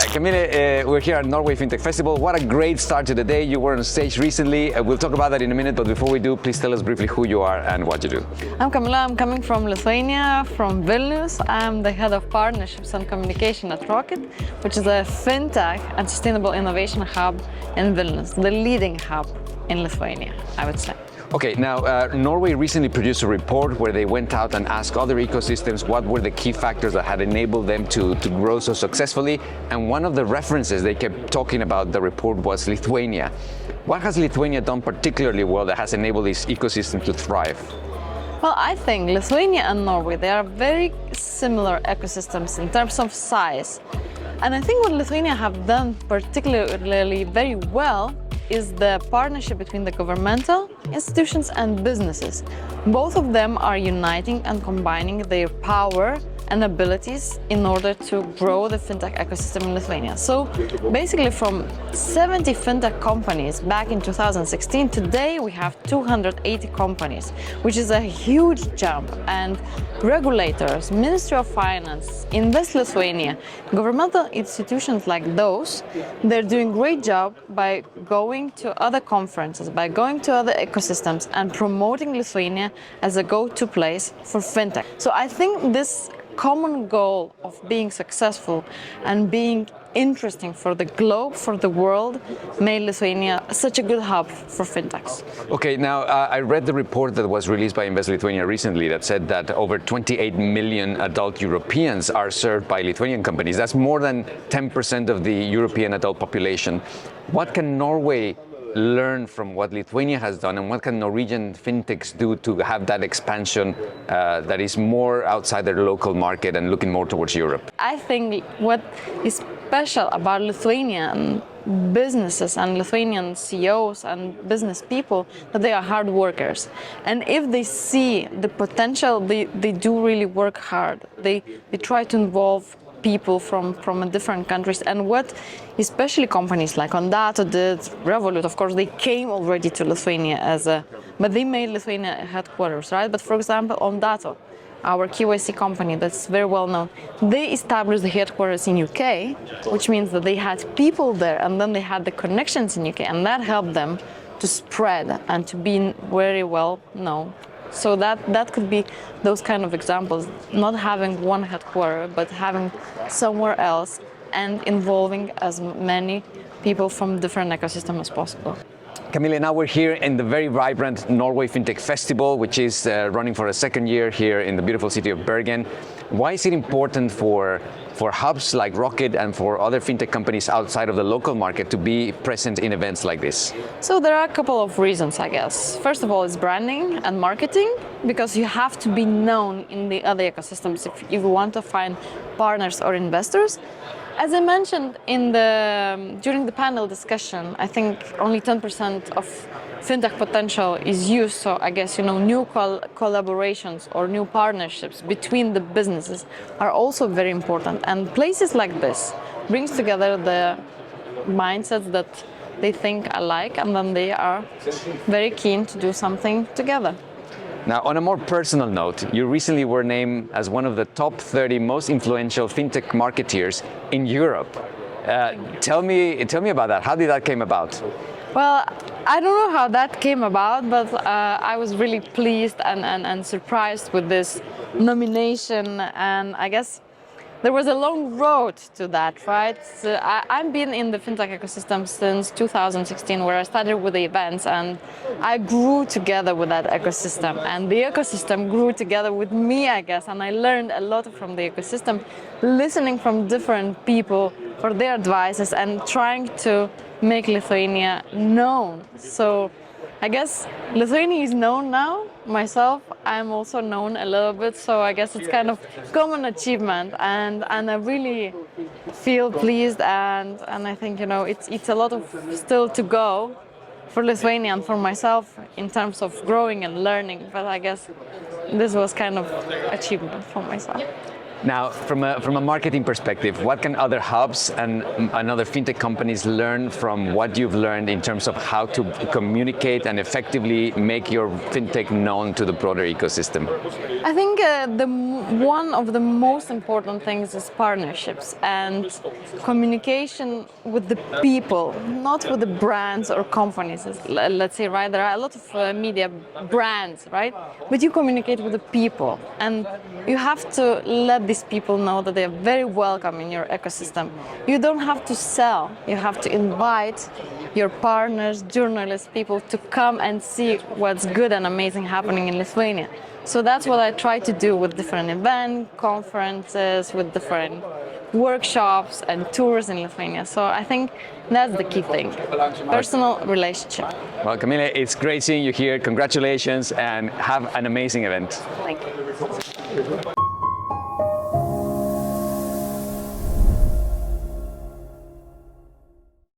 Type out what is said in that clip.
Kamile, we're here at Norway Fintech Festival. What a great start to the day. You were on stage recently. We'll talk about that in a minute, but before we do, please tell us briefly who you are and what you do. I'm Kamile. I'm coming from Lithuania, from Vilnius. I'm the head of partnerships and communication at Rockit, which is a fintech and sustainable innovation hub in Vilnius, the leading hub in Lithuania, I would say. Okay, now Norway recently produced a report where they went out and asked other ecosystems what were the key factors that had enabled them to grow so successfully. And one of the references they kept talking about the report was Lithuania. What has Lithuania done particularly well that has enabled this ecosystem to thrive? Well, I think Lithuania and Norway, they are very similar ecosystems in terms of size. And I think what Lithuania have done particularly very well is the partnership between the governmental institutions and businesses. Both of them are uniting and combining their power and abilities in order to grow the fintech ecosystem in Lithuania. So basically from 70 fintech companies back in 2016, today we have 280 companies, which is a huge jump. And regulators, Ministry of Finance, Invest Lithuania, governmental institutions like those, they're doing a great job by going to other conferences, by going to other ecosystems and promoting Lithuania as a go-to place for fintech. So I think this common goal of being successful and being interesting for the globe, for the world, made Lithuania such a good hub for fintechs. Okay, now I read the report that was released by Invest Lithuania recently that said that over 28 million adult Europeans are served by Lithuanian companies. That's more than 10% of the European adult population. What can Norway learn from what Lithuania has done, and what can Norwegian fintechs do to have that expansion that is more outside their local market and looking more towards Europe? I think what is special about Lithuanian businesses and Lithuanian CEOs and business people, that they are hard workers. And if they see the potential, they do really work hard. They try to involve people from different countries. And what especially companies like Ondato did, Revolut, of course, they came already to Lithuania but they made Lithuania headquarters, right? But for example, Ondato, our KYC company that's very well known, they established the headquarters in UK, which means that they had people there and then they had the connections in UK, and that helped them to spread and to be very well known. So that could be those kind of examples, not having one headquarters, but having somewhere else and involving as many people from different ecosystems as possible. Kamile, now we're here in the very vibrant Norway Fintech Festival, which is running for a second year here in the beautiful city of Bergen. Why is it important for hubs like Rockit and for other fintech companies outside of the local market to be present in events like this? So there are a couple of reasons, I guess. First of all, it's branding and marketing, because you have to be known in the other ecosystems if you want to find partners or investors. As I mentioned during the panel discussion, I think only 10% of fintech potential is used. So I guess, new collaborations or new partnerships between the businesses are also very important. And places like this brings together the mindsets that they think alike, and then they are very keen to do something together. Now, on a more personal note, you recently were named as one of the top 30 most influential fintech marketeers in Europe. Tell me about that. How did that came about? Well, I don't know how that came about, but I was really pleased and surprised with this nomination, and I guess there was a long road to that, right? So I've been in the fintech ecosystem since 2016, where I started with the events, and I grew together with that ecosystem, and the ecosystem grew together with me, I guess, and I learned a lot from the ecosystem, listening from different people for their advices and trying to make Lithuania known. So I guess Lithuania is known now. Myself, I'm also known a little bit, so I guess it's kind of common achievement, and I really feel pleased, and I think it's a lot of still to go for Lithuania and for myself in terms of growing and learning, but I guess this was kind of achievement for myself. Now, from a marketing perspective, what can other hubs and other fintech companies learn from what you've learned in terms of how to communicate and effectively make your fintech known to the broader ecosystem? I think one of the most important things is partnerships and communication with the people, not with the brands or companies. Let's say, right? There are a lot of media brands, right? But you communicate with the people, and you have to let these people know that they are very welcome in your ecosystem. You don't have to sell. You have to invite your partners, journalists, people to come and see what's good and amazing happening in Lithuania. So that's what I try to do with different events, conferences, with different workshops and tours in Lithuania. So I think that's the key thing, personal relationship. Well, Kamile, it's great seeing you here. Congratulations and have an amazing event. Thank you.